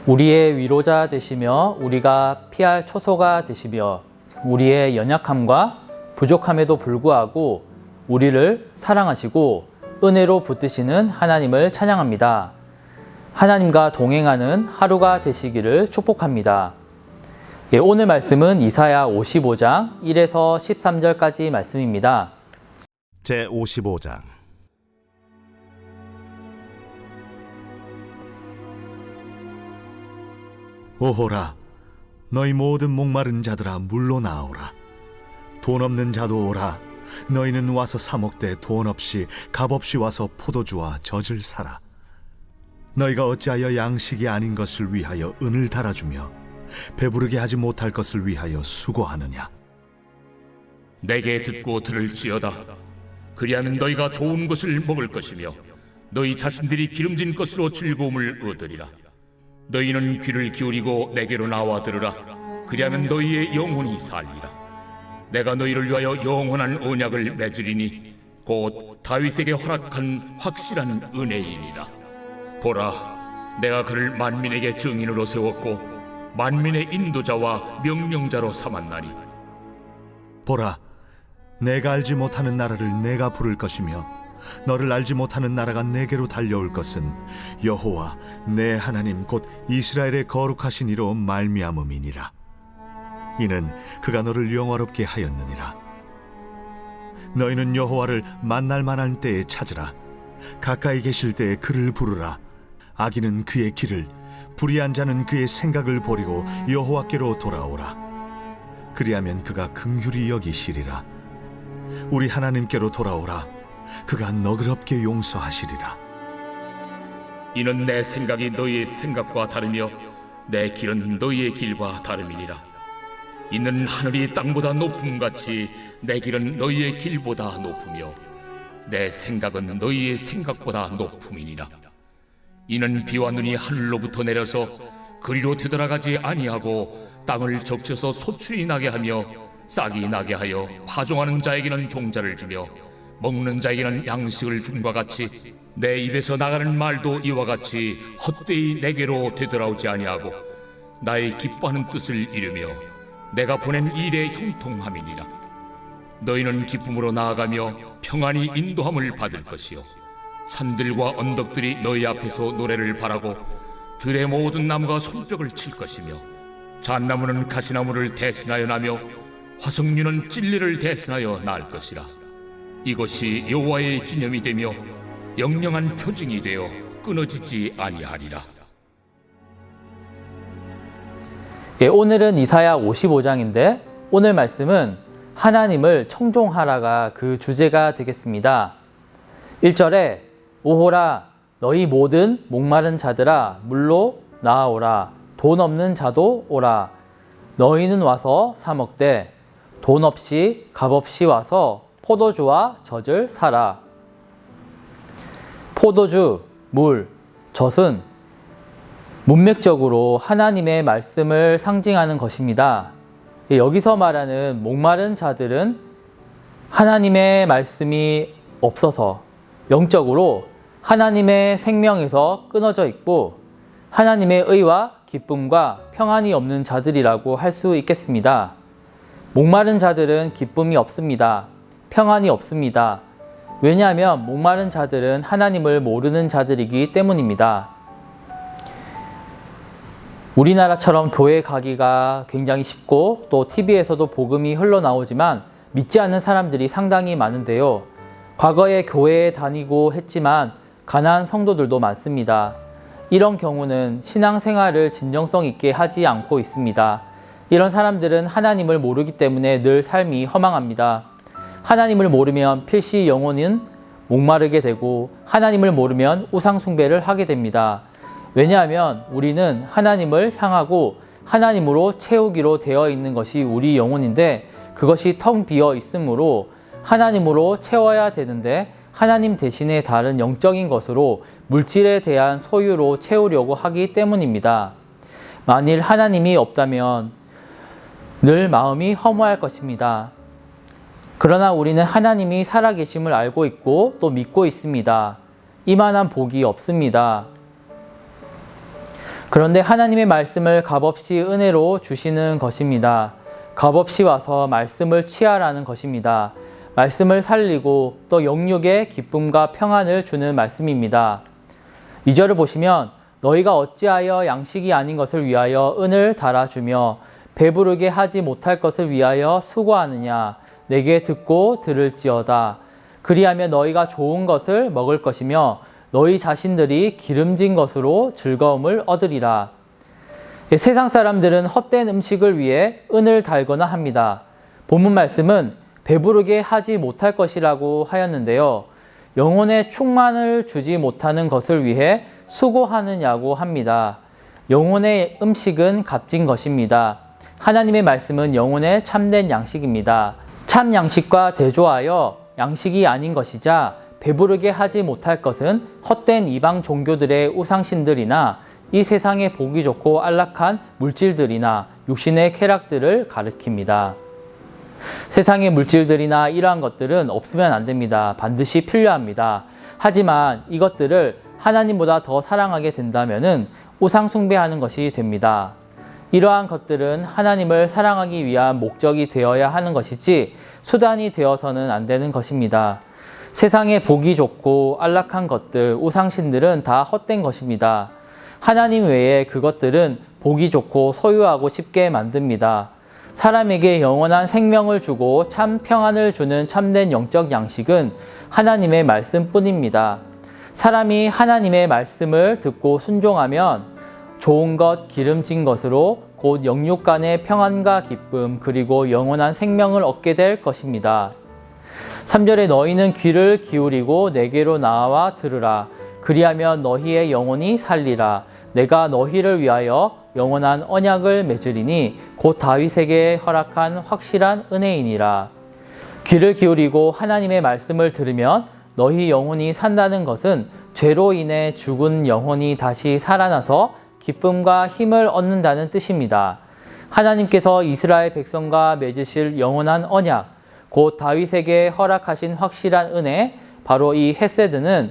우리의 위로자 되시며 우리가 피할 초소가 되시며 우리의 연약함과 부족함에도 불구하고 우리를 사랑하시고 은혜로 붙드시는 하나님을 찬양합니다. 하나님과 동행하는 하루가 되시기를 축복합니다. 오늘 말씀은 이사야 55장 1에서 13절까지 말씀입니다. 제55장 오호라, 너희 모든 목마른 자들아 물로 나오라. 돈 없는 자도 오라. 너희는 와서 사 먹되 돈 없이 값없이 와서 포도주와 젖을 사라. 너희가 어찌하여 양식이 아닌 것을 위하여 은을 달아주며 배부르게 하지 못할 것을 위하여 수고하느냐. 내게 듣고 들을지어다. 그리하면 너희가 좋은 것을 먹을 것이며 너희 자신들이 기름진 것으로 즐거움을 얻으리라. 너희는 귀를 기울이고 내게로 나와 들으라. 그리하면 너희의 영혼이 살리라. 내가 너희를 위하여 영원한 언약을 맺으리니 곧 다윗에게 허락한 확실한 은혜이니라. 보라, 내가 그를 만민에게 증인으로 세웠고 만민의 인도자와 명령자로 삼았나니. 보라, 내가 알지 못하는 나라를 내가 부를 것이며 너를 알지 못하는 나라가 내게로 달려올 것은 여호와 내 하나님 곧 이스라엘의 거룩하신 이로 말미암음이니라. 이는 그가 너를 영화롭게 하였느니라. 너희는 여호와를 만날 만한 때에 찾으라. 가까이 계실 때에 그를 부르라. 악인은 그의 길을, 불의한 자는 그의 생각을 버리고 여호와께로 돌아오라. 그리하면 그가 긍휼히 여기시리라. 우리 하나님께로 돌아오라. 그가 너그럽게 용서하시리라. 이는 내 생각이 너희의 생각과 다르며 내 길은 너희의 길과 다름이니라. 이는 하늘이 땅보다 높음같이 내 길은 너희의 길보다 높으며 내 생각은 너희의 생각보다 높음이니라. 이는 비와 눈이 하늘로부터 내려서 그리로 되돌아가지 아니하고 땅을 적셔서 소출이 나게 하며 싹이 나게 하여 파종하는 자에게는 종자를 주며 먹는 자에게는 양식을 줌과 같이 내 입에서 나가는 말도 이와 같이 헛되이 내게로 되돌아오지 아니하고 나의 기뻐하는 뜻을 이루며 내가 보낸 일에 형통함이니라. 너희는 기쁨으로 나아가며 평안히 인도함을 받을 것이요 산들과 언덕들이 너희 앞에서 노래를 바라고 들의 모든 나무가 손뼉을 칠 것이며 잣나무는 가시나무를 대신하여 나며 화석류는 찔레를 대신하여 날 것이라. 이것이 여호와의 기념이 되며 영영한 표징이 되어 끊어지지 아니하리라. 오늘은 이사야 55장인데 오늘 말씀은 하나님을 청종하라가 그 주제가 되겠습니다. 1절에 오호라, 너희 모든 목마른 자들아 물로 나아오라. 돈 없는 자도 오라. 너희는 와서 사 먹되 돈 없이 값없이 와서 포도주와 젖을 사라. 포도주, 물, 젖은 문맥적으로 하나님의 말씀을 상징하는 것입니다. 여기서 말하는 목마른 자들은 하나님의 말씀이 없어서 영적으로 하나님의 생명에서 끊어져 있고 하나님의 의와 기쁨과 평안이 없는 자들이라고 할 수 있겠습니다. 목마른 자들은 기쁨이 없습니다. 평안이 없습니다. 왜냐하면 목마른 자들은 하나님을 모르는 자들이기 때문입니다. 우리나라처럼 교회 가기가 굉장히 쉽고 또 TV에서도 복음이 흘러나오지만 믿지 않는 사람들이 상당히 많은데요. 과거에 교회에 다니고 했지만 가난한 성도들도 많습니다. 이런 경우는 신앙생활을 진정성 있게 하지 않고 있습니다. 이런 사람들은 하나님을 모르기 때문에 늘 삶이 허망합니다. 하나님을 모르면 필시 영혼은 목마르게 되고 하나님을 모르면 우상 숭배를 하게 됩니다. 왜냐하면 우리는 하나님을 향하고 하나님으로 채우기로 되어 있는 것이 우리 영혼인데 그것이 텅 비어 있으므로 하나님으로 채워야 되는데 하나님 대신에 다른 영적인 것으로 물질에 대한 소유로 채우려고 하기 때문입니다. 만일 하나님이 없다면 늘 마음이 허무할 것입니다. 그러나 우리는 하나님이 살아계심을 알고 있고 또 믿고 있습니다. 이만한 복이 없습니다. 그런데 하나님의 말씀을 값없이 은혜로 주시는 것입니다. 값없이 와서 말씀을 취하라는 것입니다. 말씀을 살리고 또 영육에 기쁨과 평안을 주는 말씀입니다. 2절을 보시면 너희가 어찌하여 양식이 아닌 것을 위하여 은을 달아주며 배부르게 하지 못할 것을 위하여 수고하느냐. 내게 듣고 들을지어다. 그리하면 너희가 좋은 것을 먹을 것이며 너희 자신들이 기름진 것으로 즐거움을 얻으리라. 세상 사람들은 헛된 음식을 위해 은을 달거나 합니다. 본문 말씀은 배부르게 하지 못할 것이라고 하였는데요. 영혼의 충만을 주지 못하는 것을 위해 수고하느냐고 합니다. 영혼의 음식은 값진 것입니다. 하나님의 말씀은 영혼의 참된 양식입니다. 참 양식과 대조하여 양식이 아닌 것이자 배부르게 하지 못할 것은 헛된 이방 종교들의 우상신들이나 이 세상에 보기 좋고 안락한 물질들이나 육신의 쾌락들을 가리킵니다. 세상의 물질들이나 이러한 것들은 없으면 안 됩니다. 반드시 필요합니다. 하지만 이것들을 하나님보다 더 사랑하게 된다면 우상 숭배하는 것이 됩니다. 이러한 것들은 하나님을 사랑하기 위한 목적이 되어야 하는 것이지 수단이 되어서는 안 되는 것입니다. 세상에 보기 좋고 안락한 것들, 우상신들은 다 헛된 것입니다. 하나님 외에 그것들은 보기 좋고 소유하고 싶게 만듭니다. 사람에게 영원한 생명을 주고 참 평안을 주는 참된 영적 양식은 하나님의 말씀뿐입니다. 사람이 하나님의 말씀을 듣고 순종하면 좋은 것, 기름진 것으로 곧 영육 간의 평안과 기쁨 그리고 영원한 생명을 얻게 될 것입니다. 3절에 너희는 귀를 기울이고 내게로 나와 들으라. 그리하면 너희의 영혼이 살리라. 내가 너희를 위하여 영원한 언약을 맺으리니 곧 다윗에게 허락한 확실한 은혜이니라. 귀를 기울이고 하나님의 말씀을 들으면 너희 영혼이 산다는 것은 죄로 인해 죽은 영혼이 다시 살아나서 기쁨과 힘을 얻는다는 뜻입니다. 하나님께서 이스라엘 백성과 맺으실 영원한 언약, 곧 다윗에게 허락하신 확실한 은혜, 바로 이 헤세드는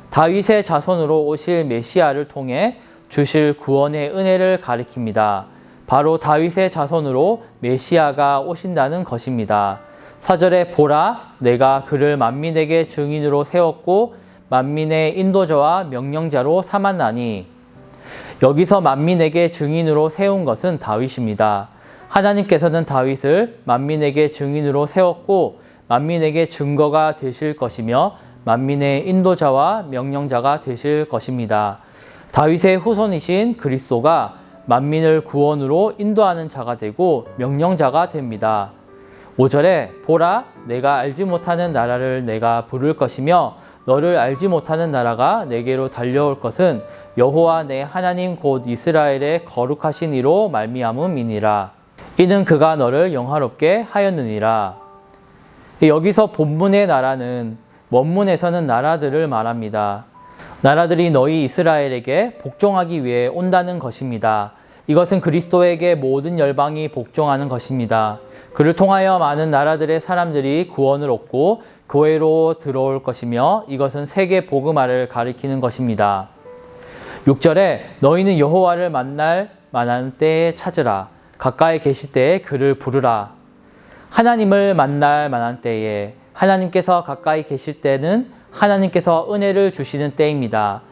다윗의 자손으로 오실 메시아를 통해 주실 구원의 은혜를 가리킵니다. 바로 다윗의 자손으로 메시아가 오신다는 것입니다. 4절에 보라, 내가 그를 만민에게 증인으로 세웠고 만민의 인도자와 명령자로 삼았나니. 여기서 만민에게 증인으로 세운 것은 다윗입니다. 하나님께서는 다윗을 만민에게 증인으로 세웠고 만민에게 증거가 되실 것이며 만민의 인도자와 명령자가 되실 것입니다. 다윗의 후손이신 그리스도가 만민을 구원으로 인도하는 자가 되고 명령자가 됩니다. 5절에 보라, 내가 알지 못하는 나라를 내가 부를 것이며 너를 알지 못하는 나라가 내게로 달려올 것은 여호와 내 하나님 곧 이스라엘의 거룩하신 이로 말미암음이니라. 이는 그가 너를 영화롭게 하였느니라. 여기서 본문의 나라는 원문에서는 나라들을 말합니다. 나라들이 너희 이스라엘에게 복종하기 위해 온다는 것입니다. 이것은 그리스도에게 모든 열방이 복종하는 것입니다. 그를 통하여 많은 나라들의 사람들이 구원을 얻고 교회로 들어올 것이며 이것은 세계 복음화를 가리키는 것입니다. 6절에 너희는 여호와를 만날 만한 때에 찾으라. 가까이 계실 때에 그를 부르라. 하나님을 만날 만한 때에, 하나님께서 가까이 계실 때는 하나님께서 은혜를 주시는 때입니다.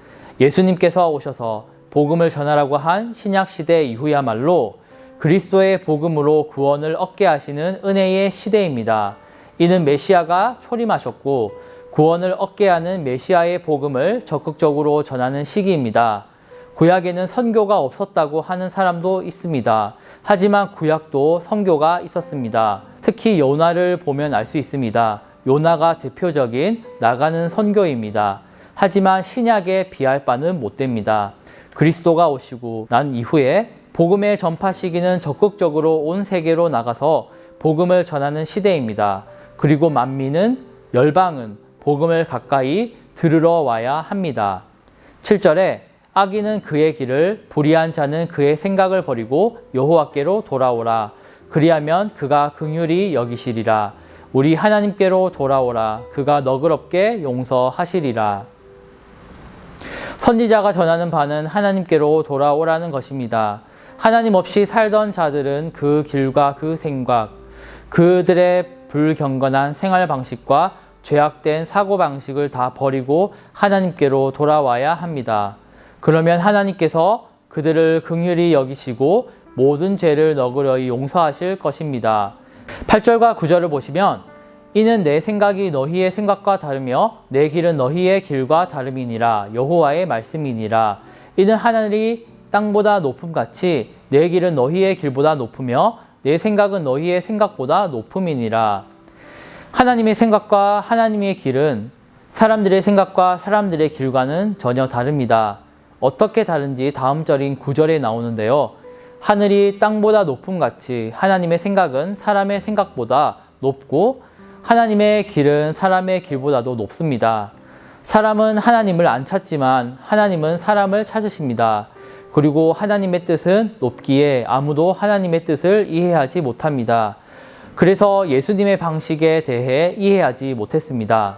예수님께서 오셔서 복음을 전하라고 한 신약시대 이후야말로 그리스도의 복음으로 구원을 얻게 하시는 은혜의 시대입니다. 이는 메시아가 초림하셨고 구원을 얻게 하는 메시아의 복음을 적극적으로 전하는 시기입니다. 구약에는 선교가 없었다고 하는 사람도 있습니다. 하지만 구약도 선교가 있었습니다. 특히 요나를 보면 알 수 있습니다. 요나가 대표적인 나가는 선교입니다. 하지만 신약에 비할 바는 못 됩니다. 그리스도가 오시고 난 이후에 복음의 전파 시기는 적극적으로 온 세계로 나가서 복음을 전하는 시대입니다. 그리고 만민은, 열방은 복음을 가까이 들으러 와야 합니다. 7절에 악인은 그의 길을, 불의한 자는 그의 생각을 버리고 여호와께로 돌아오라. 그리하면 그가 긍휼히 여기시리라. 우리 하나님께로 돌아오라. 그가 너그럽게 용서하시리라. 선지자가 전하는 바는 하나님께로 돌아오라는 것입니다. 하나님 없이 살던 자들은 그 길과 그 생각, 그들의 불경건한 생활 방식과 죄악된 사고방식을 다 버리고 하나님께로 돌아와야 합니다. 그러면 하나님께서 그들을 긍휼히 여기시고 모든 죄를 너그러이 용서하실 것입니다. 8절과 9절을 보시면 이는 내 생각이 너희의 생각과 다르며 내 길은 너희의 길과 다름이니라. 여호와의 말씀이니라. 이는 하늘이 땅보다 높음같이 내 길은 너희의 길보다 높으며 내 생각은 너희의 생각보다 높음이니라. 하나님의 생각과 하나님의 길은 사람들의 생각과 사람들의 길과는 전혀 다릅니다. 어떻게 다른지 다음 절인 9절에 나오는데요. 하늘이 땅보다 높음같이 하나님의 생각은 사람의 생각보다 높고 하나님의 길은 사람의 길보다도 높습니다. 사람은 하나님을 안 찾지만 하나님은 사람을 찾으십니다. 그리고 하나님의 뜻은 높기에 아무도 하나님의 뜻을 이해하지 못합니다. 그래서 예수님의 방식에 대해 이해하지 못했습니다.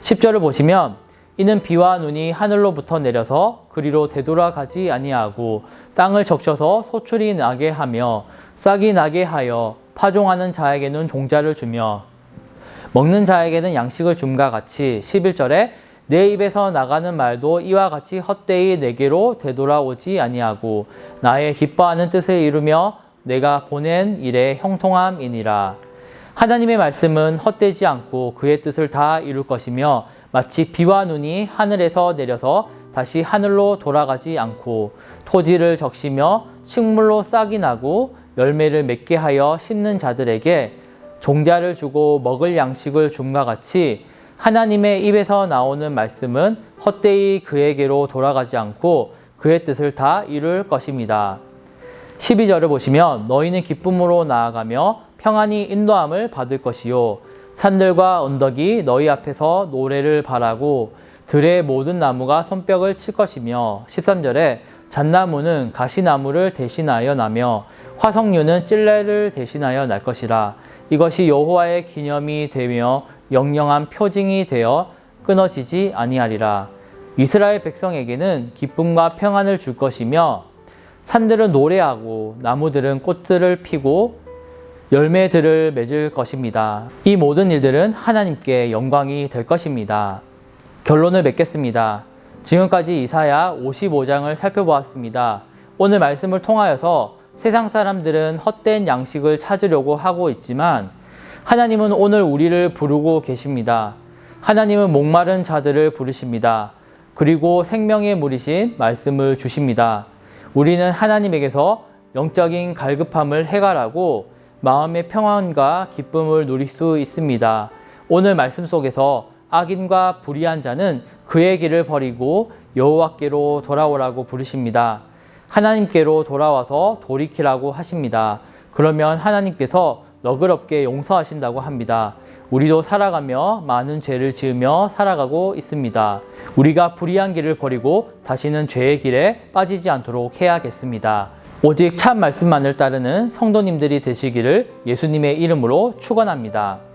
10절을 보시면 이는 비와 눈이 하늘로부터 내려서 그리로 되돌아가지 아니하고 땅을 적셔서 소출이 나게 하며 싹이 나게 하여 파종하는 자에게는 종자를 주며 먹는 자에게는 양식을 줌과 같이 11절에 내 입에서 나가는 말도 이와 같이 헛되이 내게로 되돌아오지 아니하고 나의 기뻐하는 뜻을 이루며 내가 보낸 일의 형통함이니라. 하나님의 말씀은 헛되지 않고 그의 뜻을 다 이룰 것이며 마치 비와 눈이 하늘에서 내려서 다시 하늘로 돌아가지 않고 토지를 적시며 식물로 싹이 나고 열매를 맺게 하여 심는 자들에게 종자를 주고 먹을 양식을 줌과 같이 하나님의 입에서 나오는 말씀은 헛되이 그에게로 돌아가지 않고 그의 뜻을 다 이룰 것입니다. 12절을 보시면 너희는 기쁨으로 나아가며 평안히 인도함을 받을 것이요 산들과 언덕이 너희 앞에서 노래를 바라고 들의 모든 나무가 손뼉을 칠 것이며 13절에 잣나무는 가시나무를 대신하여 나며 화석류는 찔레를 대신하여 날 것이라. 이것이 여호와의 기념이 되며 영영한 표징이 되어 끊어지지 아니하리라. 이스라엘 백성에게는 기쁨과 평안을 줄 것이며 산들은 노래하고 나무들은 꽃들을 피고 열매들을 맺을 것입니다. 이 모든 일들은 하나님께 영광이 될 것입니다. 결론을 맺겠습니다. 지금까지 이사야 55장을 살펴보았습니다. 오늘 말씀을 통하여서 세상 사람들은 헛된 양식을 찾으려고 하고 있지만 하나님은 오늘 우리를 부르고 계십니다. 하나님은 목마른 자들을 부르십니다. 그리고 생명의 물이신 말씀을 주십니다. 우리는 하나님에게서 영적인 갈급함을 해결하고 마음의 평안과 기쁨을 누릴 수 있습니다. 오늘 말씀 속에서 악인과 불의한 자는 그의 길을 버리고 여호와께로 돌아오라고 부르십니다. 하나님께로 돌아와서 돌이키라고 하십니다. 그러면 하나님께서 너그럽게 용서하신다고 합니다. 우리도 살아가며 많은 죄를 지으며 살아가고 있습니다. 우리가 불의한 길을 버리고 다시는 죄의 길에 빠지지 않도록 해야겠습니다. 오직 참 말씀만을 따르는 성도님들이 되시기를 예수님의 이름으로 축원합니다.